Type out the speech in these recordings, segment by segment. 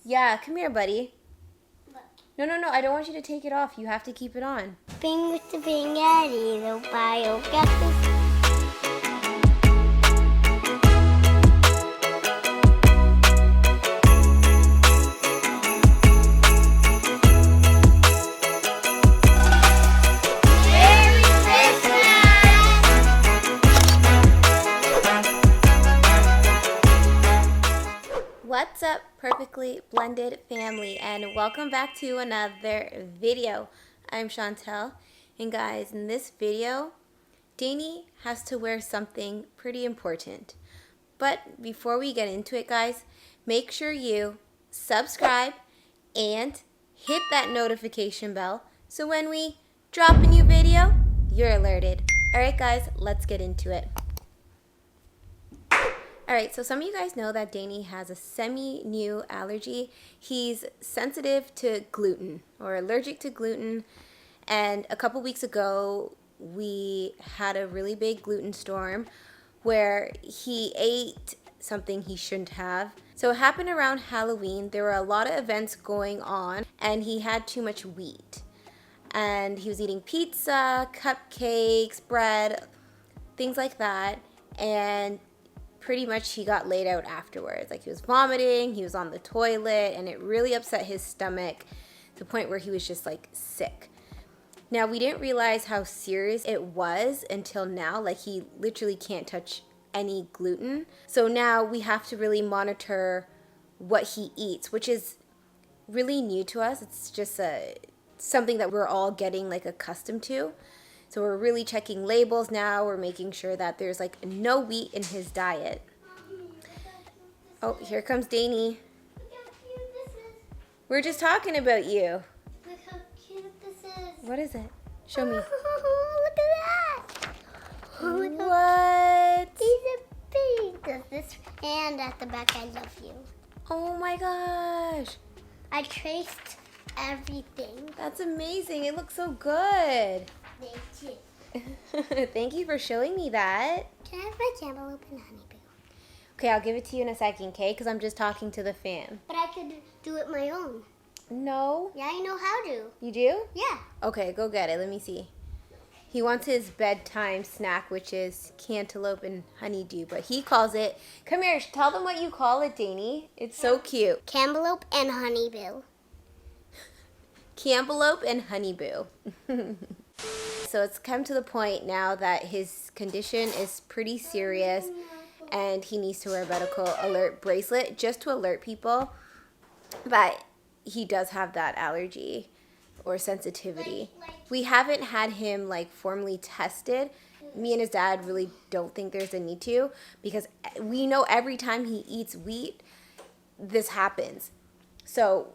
Yeah, come here, buddy. No, I don't want you to take it off. You have to keep it on. Bing with the Bing Eddie, the bio got this. What's up, perfectly blended family, and welcome back to another video. I'm Chantel, and guys, in this video, Dainy has to wear something pretty important. But before we get into it, guys, make sure you subscribe and hit that notification bell so when we drop a new video, you're alerted. Alright guys, let's get into it. Alright, so some of you guys know that Dainy has a semi-new allergy. He's sensitive to gluten or allergic to gluten. And a couple weeks ago, we had a really big gluten storm where he ate something he shouldn't have. So it happened around Halloween. There were a lot of events going on and he had too much wheat. And he was eating pizza, cupcakes, bread, things like that. And pretty much he got laid out afterwards. Like he was vomiting, he was on the toilet, and it really upset his stomach to the point where he was just like sick. Now we didn't realize how serious it was until now. Like he literally can't touch any gluten. So now we have to really monitor what he eats, which is really new to us. It's just something that we're all getting like accustomed to. So we're really checking labels now. We're making sure that there's like no wheat in his diet. Oh, here comes Dainy. Look how cute this is. We're just talking about you. Look how cute this is. What is it? Show me. Look at that. Oh, look how What? He's a big. Does this hand at the back, I love you. Oh my gosh. I traced everything. That's amazing. It looks so good. Thank you. Thank you for showing me that. Can I have my cantaloupe and honeybee? Okay, I'll give it to you in a second, okay? Because I'm just talking to the fan. But I could do it my own. No. Yeah, I know how to. You do? Yeah. Okay, go get it. Let me see. He wants his bedtime snack, which is cantaloupe and honeydew, but he calls it... Come here, tell them what you call it, Dainy. It's so cute. Cantaloupe and honeybee. Cantaloupe and honeyboo. So it's come to the point now that his condition is pretty serious and he needs to wear a medical alert bracelet just to alert people that he does have that allergy or sensitivity. We haven't had him like formally tested. Me and his dad really don't think there's a need to because we know every time he eats wheat, this happens. So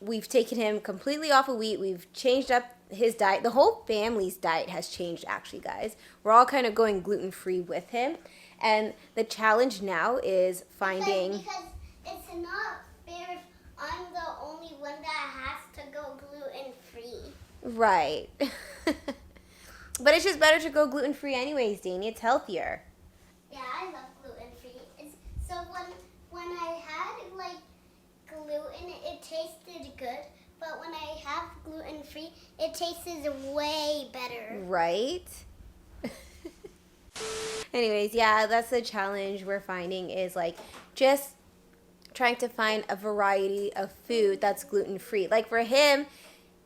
we've taken him completely off of wheat. We've changed up his diet. The whole family's diet has changed, actually, guys. We're all kind of going gluten-free with him. And the challenge now is finding... Because it's not fair if I'm the only one that has to go gluten-free. Right. But it's just better to go gluten-free anyways, Dainy. It's healthier. Yeah, I love gluten-free. So when I had, like, gluten, it tasted good. But when I have gluten-free, it tastes way better. Right? Anyways, yeah, that's the challenge we're finding is like just trying to find a variety of food that's gluten-free. Like for him,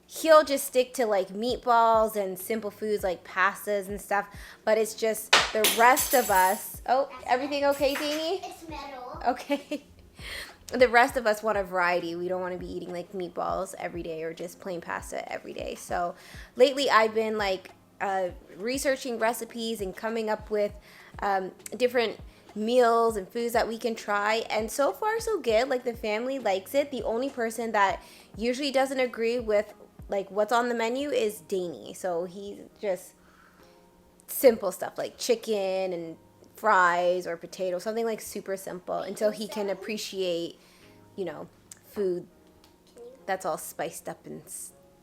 he'll just stick to like meatballs and simple foods like pastas and stuff. But it's just the rest of us. Oh, everything okay, Dainy? It's metal. Okay. The rest of us want a variety. We don't want to be eating like meatballs every day or just plain pasta every day. So lately I've been like researching recipes and coming up with different meals and foods that we can try. And so far so good. Like the family likes it. The only person that usually doesn't agree with like what's on the menu is Dainy. So he's just simple stuff like chicken and fries or potatoes, something like super simple until he can appreciate, you know, food that's all spiced up and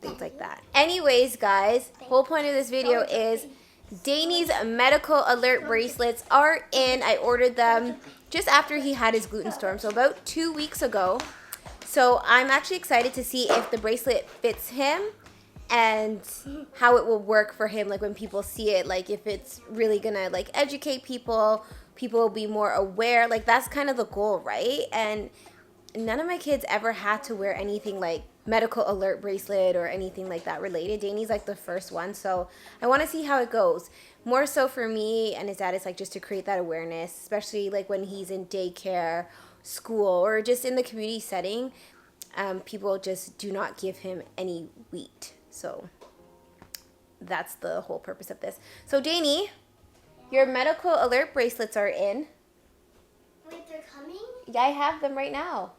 things like that. Anyways, guys, whole point of this video is Dainy's medical alert bracelets are in. I ordered them just after he had his gluten storm, so about 2 weeks ago. So I'm actually excited to see if the bracelet fits him and how it will work for him, like when people see it, like if it's really gonna like educate people, people will be more aware. Like that's kind of the goal, right? And none of my kids ever had to wear anything like medical alert bracelet or anything like that related. Dainy's like the first one, so I want to see how it goes. More so for me and his dad is like just to create that awareness, especially like when he's in daycare, school, or just in the community setting. People just do not give him any wheat. So that's the whole purpose of this. So Dainy, your medical alert bracelets are in. Wait, they're coming? Yeah, I have them right now.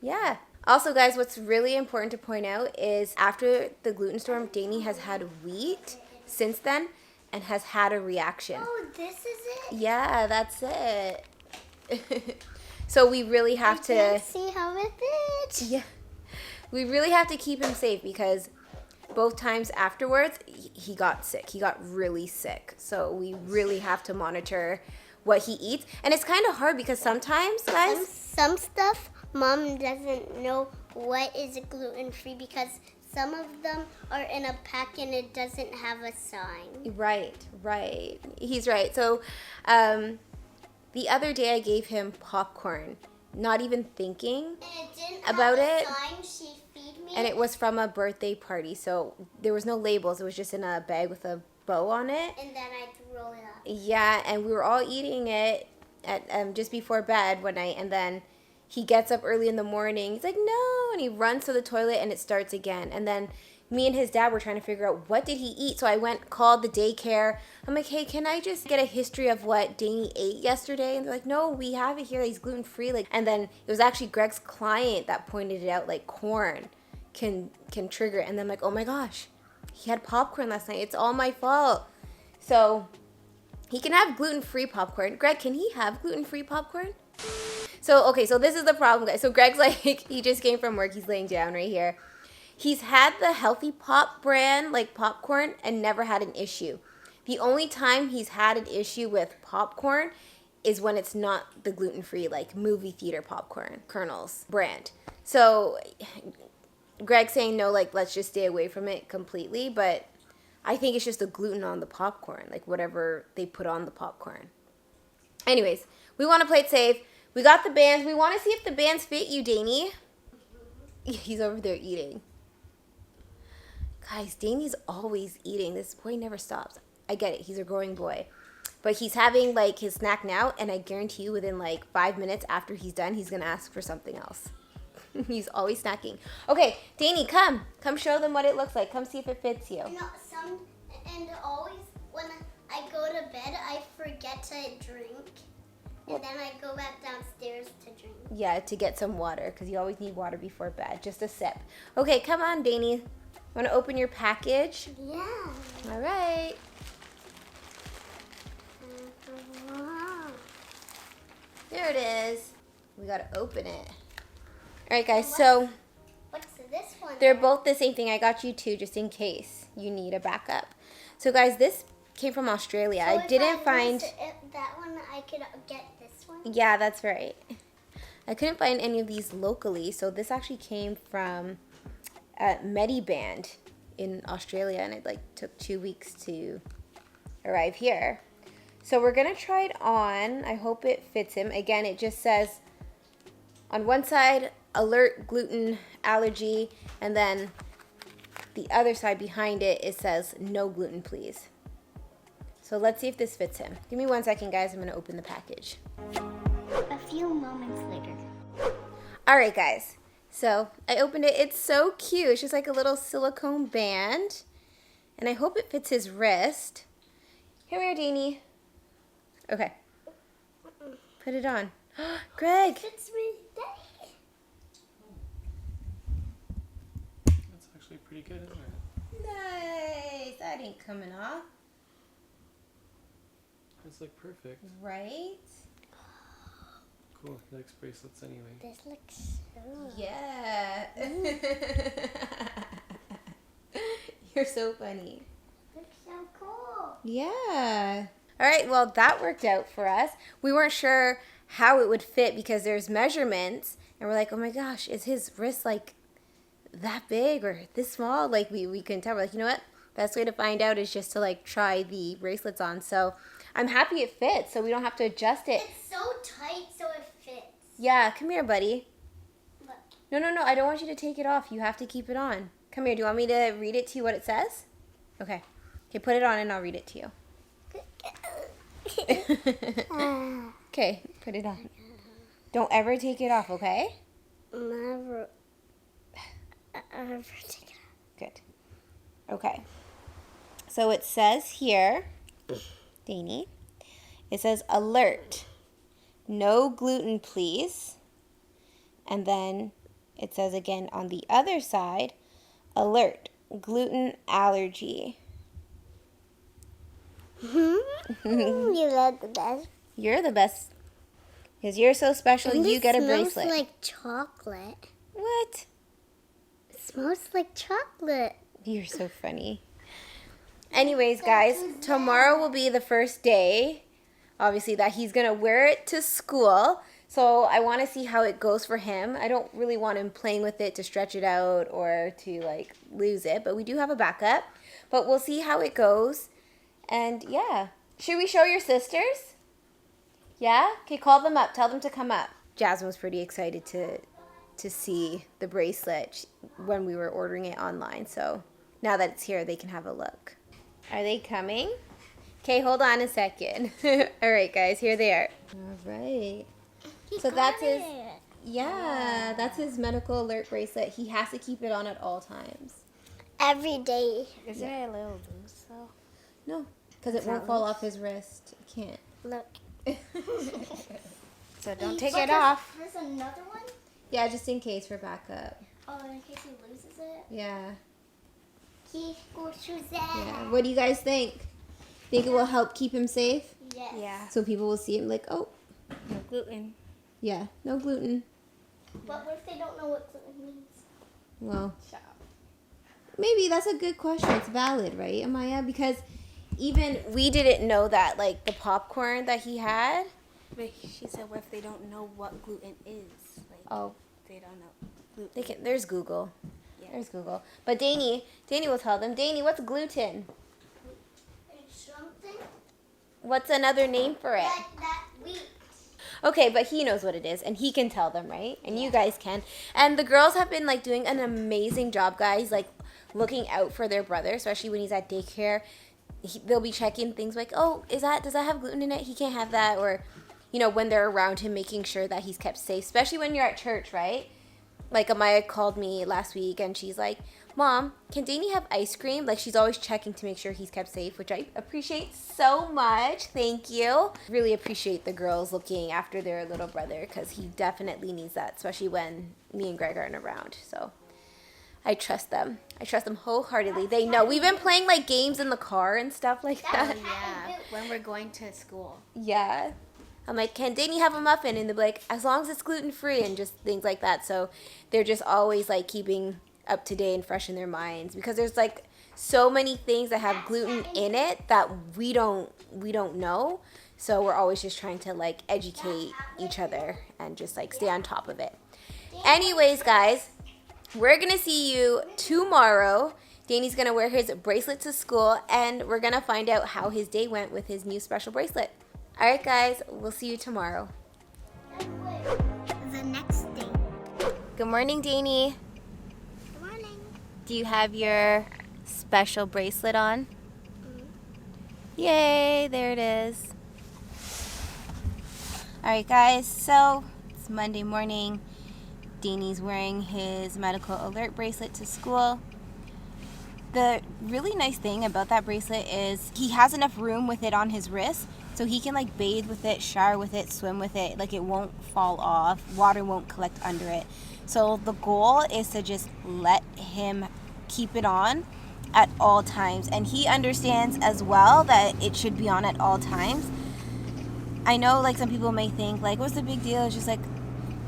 Yeah. Also, guys, what's really important to point out is after the gluten storm, Dainy has had wheat since then and has had a reaction. Oh, this is it? Yeah, that's it. So we really have I to can't see how it fits. Yeah. We really have to keep him safe because both times afterwards, he got sick. He got really sick. So we really have to monitor what he eats. And it's kind of hard because sometimes, guys, Some stuff Mom doesn't know what is gluten-free because some of them are in a pack and it doesn't have a sign. Right. He's right. So the other day I gave him popcorn, not even thinking And it didn't about have a it. sign. She feed me. And it was from a birthday party. So there was no labels. It was just in a bag with a bow on it. And then I threw it up. Yeah, and we were all eating it at just before bed one night, and then he gets up early in the morning. He's like, no, and he runs to the toilet, and it starts again. And then me and his dad were trying to figure out what did he eat. So I called the daycare. I'm like, hey, can I just get a history of what Dainy ate yesterday? And they're like, no, we have it here. He's gluten free. Like, and then it was actually Greg's client that pointed it out. Like, corn can trigger it. And then I'm like, oh my gosh, he had popcorn last night. It's all my fault. So he can have gluten-free popcorn. Greg, can he have gluten-free popcorn? So, okay, so this is the problem, guys. So Greg's like, he just came from work. He's laying down right here. He's had the Healthy Pop brand, like popcorn, and never had an issue. The only time he's had an issue with popcorn is when it's not the gluten-free, like movie theater popcorn, Kernels brand. So Greg's saying, no, like, let's just stay away from it completely, but I think it's just the gluten on the popcorn, like whatever they put on the popcorn. Anyways, we want to play it safe. We got the bands. We want to see if the bands fit you, Dainy. He's over there eating. Guys, Dainy's always eating. This boy never stops. I get it. He's a growing boy. But he's having like his snack now, and I guarantee you within like 5 minutes after he's done, he's going to ask for something else. He's always snacking. Okay, Dainy, come. Come show them what it looks like. Come see if it fits you. And always when I go to bed, I forget to drink. And then I go back downstairs to drink. Yeah, to get some water, because you always need water before bed. Just a sip. Okay, come on, Dainy. Want to open your package? Yeah. All right. There it is. We got to open it. All right, guys, so What's this one? they're both the same thing. I got you two just in case you need a backup. So, guys, this came from Australia. So I didn't find... that one, I could get this one? Yeah, that's right. I couldn't find any of these locally, so this actually came from Mediband in Australia, and it like took 2 weeks to arrive here. So we're gonna try it on. I hope it fits him. Again, it just says on one side, alert gluten allergy, and then the other side behind it, it says no gluten, please. So let's see if this fits him. Give me 1 second, guys. I'm gonna open the package. A few moments later. All right, guys. So I opened it. It's so cute. It's just like a little silicone band. And I hope it fits his wrist. Here we are, Dainy. Okay. Put it on. Greg. Fits me, Daddy. That's actually pretty good, isn't it? Nice. That ain't coming off. It's like perfect. Right? Cool. He likes bracelets anyway. This looks so... Yeah. You're so funny. Looks so cool. Yeah. All right, well, that worked out for us. We weren't sure how it would fit because there's measurements, and we're like, oh my gosh, is his wrist like that big or this small? Like we couldn't tell. We're like, you know what? Best way to find out is just to like try the bracelets on. So I'm happy it fits, so we don't have to adjust it. It's so tight, so it fits. Yeah, come here, buddy. Look. No, I don't want you to take it off. You have to keep it on. Come here. Do you want me to read it to you what it says? Okay. Okay, put it on and I'll read it to you. Okay, put it on. Don't ever take it off, okay? Never take it off. Good. Okay. So it says here, Dainy, it says alert. No gluten, please. And then it says again on the other side, alert. Gluten allergy. You love the best. You're the best. Because you're so special, And you get a it bracelet. smells like chocolate. What? It smells like chocolate. You're so funny. Anyways, guys, tomorrow will be the first day, obviously, that he's going to wear it to school. So I want to see how it goes for him. I don't really want him playing with it to stretch it out or to, like, lose it. But we do have a backup. But we'll see how it goes. And, yeah. Should we show your sisters? Yeah? Okay, call them up. Tell them to come up. Jasmine was pretty excited to see the bracelet when we were ordering it online. So now that it's here, they can have a look. Are they coming? Okay, hold on a second. All right, guys, here they are. All right. So that's his, yeah, that's his medical alert bracelet. He has to keep it on at all times. Every day. Is it a little loose though? No, because it won't fall off his wrist. It can't. Look. So don't take it off. There's another one? Yeah, just in case for backup. Oh, in case he loses it? Yeah. He goes to that. Yeah. What do you guys think? Think it will help keep him safe? Yes. Yeah. So people will see him like, oh, No gluten. yeah, no gluten. But what if they don't know what gluten means? Well, Shut up. maybe that's a good question. It's valid, right, Amaya? Because even we didn't know that, like, the popcorn that he had. But she said, what if they don't know what gluten is? Like, Oh, they don't know gluten. they can. There's Google. Yeah. There's Google. But Dainy will tell them. Dainy, what's gluten? It's something What's another name for it? that wheat. Okay, but he knows what it is, and he can tell them, right? And you guys can. And the girls have been, like, doing an amazing job, guys, like, looking out for their brother, especially when he's at daycare. They'll be checking things like, oh, does that have gluten in it? He can't have that. Or, you know, when they're around him, making sure that he's kept safe, especially when you're at church, right? Like, Amaya called me last week, and she's like, Mom, can Dainy have ice cream? Like, she's always checking to make sure he's kept safe, which I appreciate so much. Thank you. Really appreciate the girls looking after their little brother, because he definitely needs that, especially when me and Greg aren't around. So I trust them. I trust them wholeheartedly. They know. We've been playing, like, games in the car and stuff like that. Yeah, when we're going to school. Yeah. I'm like, can Dainy have a muffin? And they'll be like, as long as it's gluten-free, and just things like that. So they're just always, like, keeping up to date and fresh in their minds, because there's, like, so many things that have gluten in it that we don't know. So we're always just trying to, like, educate each other and just, like, stay on top of it. Anyways, guys, we're going to see you tomorrow. Dainy's going to wear his bracelet to school, and we're going to find out how his day went with his new special bracelet. All right, guys, we'll see you tomorrow. The next day. Good morning, Dainy. Good morning. Do you have your special bracelet on? Yay, there it is. All right, guys, so it's Monday morning. Dainy's wearing his medical alert bracelet to school. The really nice thing about that bracelet is he has enough room with it on his wrist, so he can, like, bathe with it, shower with it, swim with it. Like, it won't fall off. Water won't collect under it. So the goal is to just let him keep it on at all times. And he understands as well that it should be on at all times. I know, like, some people may think, like, what's the big deal? It's just, like,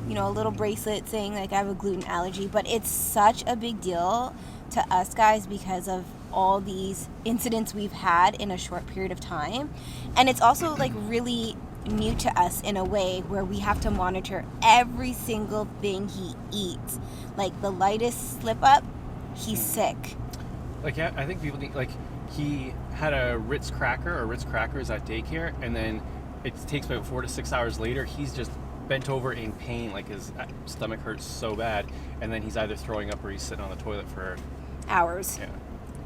you know, a little bracelet saying, like, I have a gluten allergy. But it's such a big deal to us, guys, because of all these incidents we've had in a short period of time. And it's also, like, really new to us in a way where we have to monitor every single thing he eats. Like the lightest slip up, he's sick. Like, yeah, I think people need, like, he had a Ritz cracker or Ritz crackers at daycare, and then it takes about 4 to 6 hours later, he's just bent over in pain, like his stomach hurts so bad, and then he's either throwing up or he's sitting on the toilet for Hours.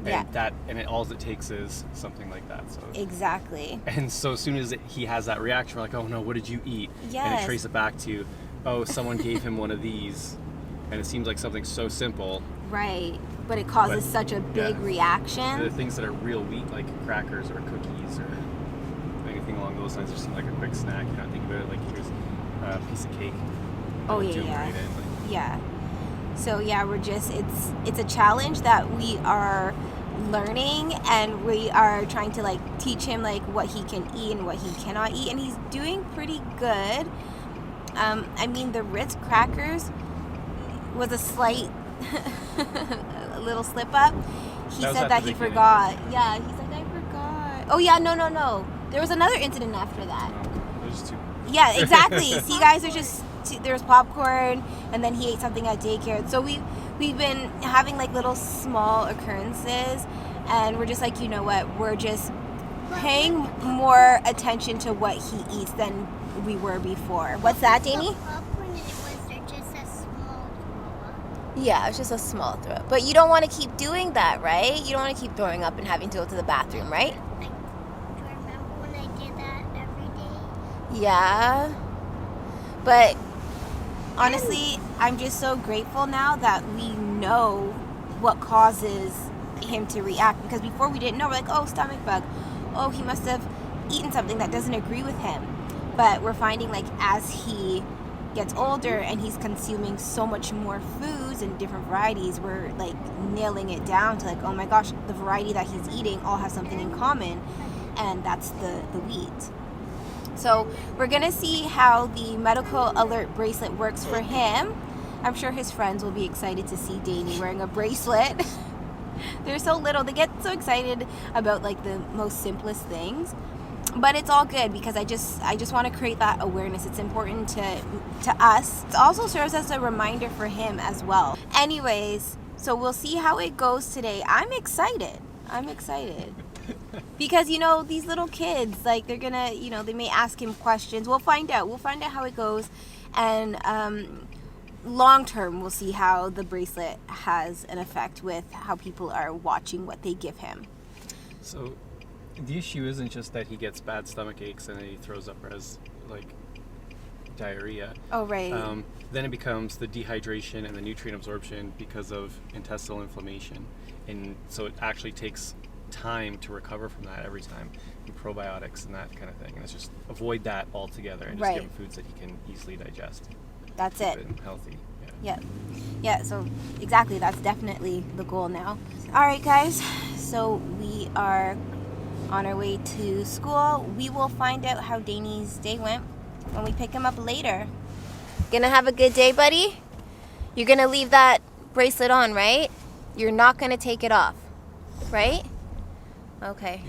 yeah. And all it takes is something like that. So Exactly. And so as soon as he has that reaction, we're like, oh no, what did you eat? And Yes. it traces it back to, oh, someone gave him one of these, and it seems like something so simple. Right. But it causes But, such a big yeah. reaction. The things that are real wheat, like crackers or cookies or anything along those lines, just seem like a quick snack. You don't think about it like here's a piece of cake. Oh, with yeah, jam yeah. right in, like, Yeah. So yeah, we're just it's a challenge that we are learning, and we are trying to like teach him like what he can eat and what he cannot eat, and he's doing pretty good. I mean, the Ritz crackers was a slight a little slip up. He That was said at that the he beginning. forgot. Yeah, he's like, I forgot. Oh yeah, no. There was another incident after that. There's two. Yeah, exactly. See, guys, there's popcorn, and then he ate something at daycare. So we've been having like little small occurrences, and we're just like, you know what? We're just paying more attention to what he eats than we were before. What's that, Dainy? Popcorn, was there just a small throw-up? Yeah, it's just a small throw. But you don't want to keep doing that, right? You don't want to keep throwing up and having to go to the bathroom, right? Do you remember when I did that every day? Yeah. But honestly, I'm just so grateful now that we know what causes him to react, because before we didn't know. We're like, oh, stomach bug. Oh, he must have eaten something that doesn't agree with him. But we're finding like as he gets older and he's consuming so much more foods and different varieties, we're like nailing it down to like, oh my gosh, the variety that he's eating all has something in common, and that's the wheat. So we're gonna see how the medical alert bracelet works for him. I'm sure his friends will be excited to see Dainy wearing a bracelet. They're so little, they get so excited about like the most simplest things. But it's all good because I just want to create that awareness. It's important to us. It also serves as a reminder for him as well. Anyways, so we'll see how it goes today. I'm excited. Because, you know, these little kids, like, they're gonna, you know, they may ask him questions. We'll find out how it goes. And long term, we'll see how the bracelet has an effect with how people are watching what they give him. So the issue isn't just that he gets bad stomach aches and then he throws up as like diarrhea. Oh, right. Then it becomes the dehydration and the nutrient absorption because of intestinal inflammation, and so it actually takes time to recover from that every time, and probiotics and that kind of thing. And it's just avoid that altogether and just give him foods that he can easily digest. That's Keep it. him healthy. Yeah. Yeah, so exactly, that's definitely the goal now. All right, guys, so we are on our way to school. We will find out how Dainy's day went when we pick him up later. Gonna have a good day, buddy? You're gonna leave that bracelet on, right? You're not gonna take it off, right? Okay.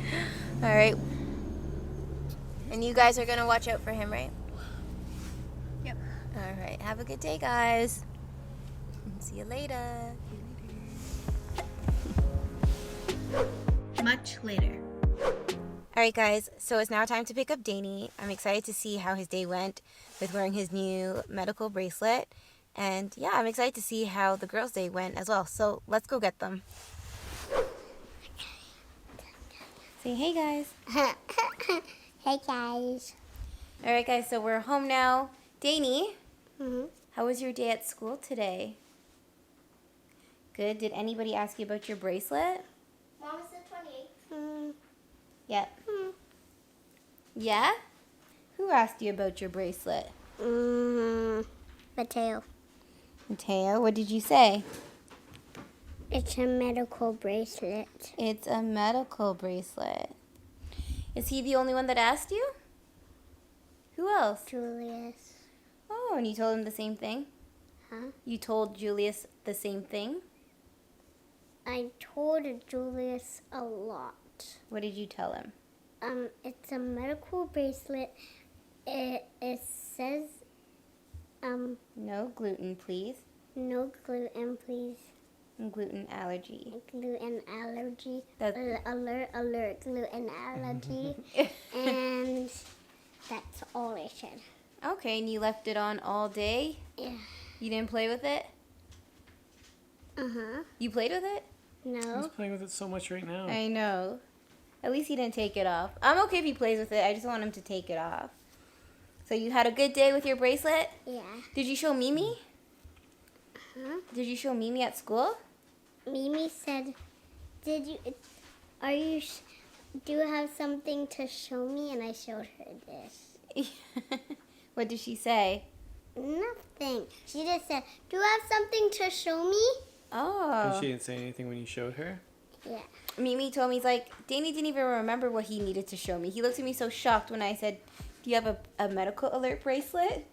All right. And you guys are gonna watch out for him, right? Yep. All right. Have a good day, guys. See you later. Much later. All right, guys. So it's now time to pick up Dainy. I'm excited to see how his day went with wearing his new medical bracelet. And yeah, I'm excited to see how the girls' day went as well. So let's go get them. Say hey, guys. Hey guys. All right, guys. So we're home now. Dainy, Mm-hmm. how was your day at school today? Good. Did anybody ask you about your bracelet? Mom is the 28th. Yep. Yeah? Who asked you about your bracelet? Mateo. Mateo, what did you say? It's a medical bracelet. It's a medical bracelet. Is he the only one that asked you? Who else? Julius. Oh, and you told him the same thing? Huh? You told Julius the same thing? I told Julius a lot. What did you tell him? It's a medical bracelet It says No gluten, please. no gluten, please. Gluten allergy. Gluten allergy. That's- Alert, gluten allergy. And that's all it said. Okay, and you left it on all day? Yeah. You didn't play with it? Uh-huh. You played with it? He's No. playing with it so much right now. I know. At least he didn't take it off. I'm okay if he plays with it. I just want him to take it off. So you had a good day with your bracelet? Yeah. Did you show Mimi? Huh? Did you show Mimi at school? Mimi said, do you have something to show me? And I showed her this. What did she say? Nothing. She just said, do you have something to show me? Oh. And she didn't say anything when you showed her? Yeah. Mimi told me, he's like, Dainy didn't even remember what he needed to show me. He looked at me so shocked when I said, do you have a medical alert bracelet?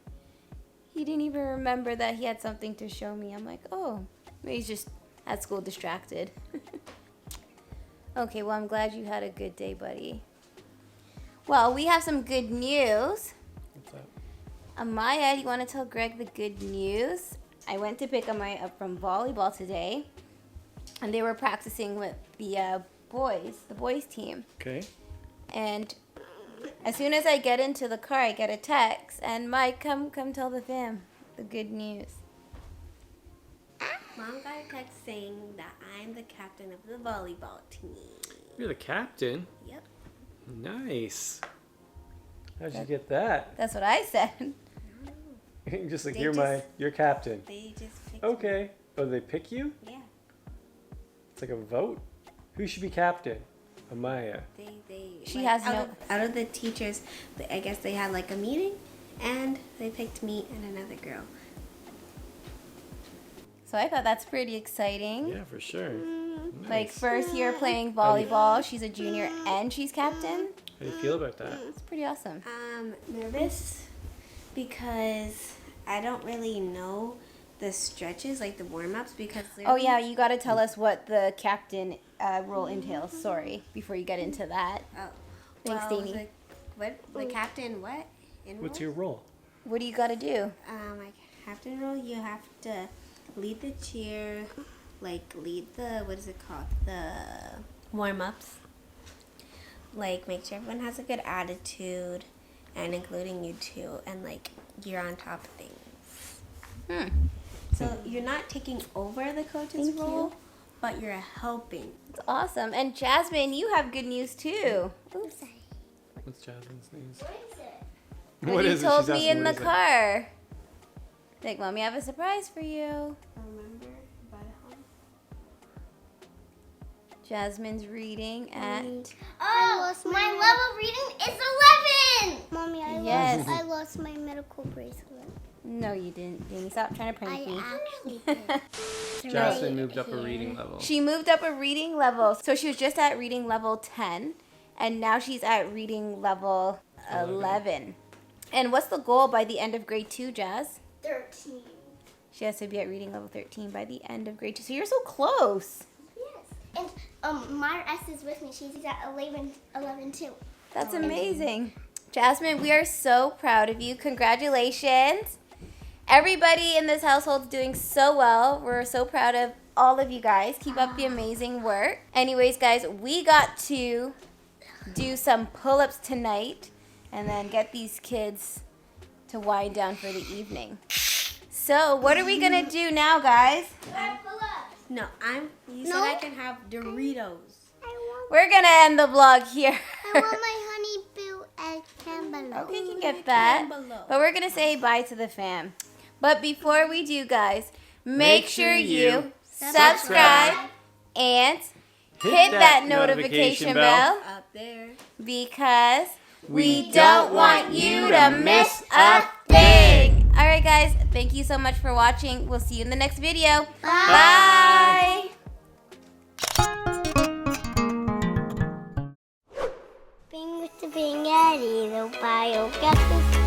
He didn't even remember that he had something to show me. I'm like, oh, maybe he's just at school distracted. Okay, well, I'm glad you had a good day, buddy. Well, we have some good news. What's up? Amaya, do you want to tell Greg the good news? I went to pick Amaya up from volleyball today, and they were practicing with the boys team. Okay. And as soon as I get into the car, I get a text, and Mike, come tell the fam the good news. Mom got a text saying that I'm the captain of the volleyball team. You're the captain? Yep. Nice. How'd you get that? That's what I said. Just like, They you're captain. They just picked Okay. Oh, they pick you? me. Yeah. It's like a vote? Who should be captain? Amaya. She has out of the teachers, I guess they had like a meeting, and they picked me and another girl. So I thought that's pretty exciting. Yeah, for sure. Like Nice. first year playing volleyball, she's a junior and she's captain. How do you feel about that? It's pretty awesome. Nervous because I don't really know the stretches, like the warm-ups, because Oh yeah, you got to tell us what the captain role entails. Sorry, before you get into that. Oh, Thanks, well, Dainy. the captain what? In What's role? your role? What do you got to do? My captain role, you have to lead the cheer, like lead the, what is it called? The warm-ups. Like make sure everyone has a good attitude, and including you too, and like you're on top of things. So you're not taking over the coach's Thank role, you. but you're helping. It's awesome. And Jasmine, you have good news too. Oops. What's Jasmine's name? What is it? What you is it? told She's me asking in the what is it. car. Like, Mommy, I have a surprise for you. Remember about home? Jasmine's reading at... Oh, my level reading is 11! Mommy, Yes. I lost my medical bracelet. No, you didn't. Dainy, stop trying to prank me. actually did. Jasmine moved up a reading level. She moved up a reading level. So she was just at reading level 10, and now she's at reading level 11. And what's the goal by the end of grade 2, Jazz? 13. She has to be at reading level 13 by the end of grade 2. So you're so close. Yes. And Myra S is with me. She's at 11 too. That's amazing. Jasmine, we are so proud of you. Congratulations. Everybody in this household is doing so well. We're so proud of all of you guys. Keep up the amazing work. Anyways, guys, we got to do some pull-ups tonight and then get these kids to wind down for the evening. So what are we going to do now, guys? No, you said No. I can have Doritos. We're going to end the vlog here. I want my honey boo and cantaloupe. Okay, you can get that. below. But we're going to say bye to the fam. But before we do, guys, make sure you subscribe and hit that notification bell Up there. because we don't want you to miss a thing. All right, guys, thank you so much for watching. We'll see you in the next video. Bye. Bing with the bing, Eddie, the bio, get this.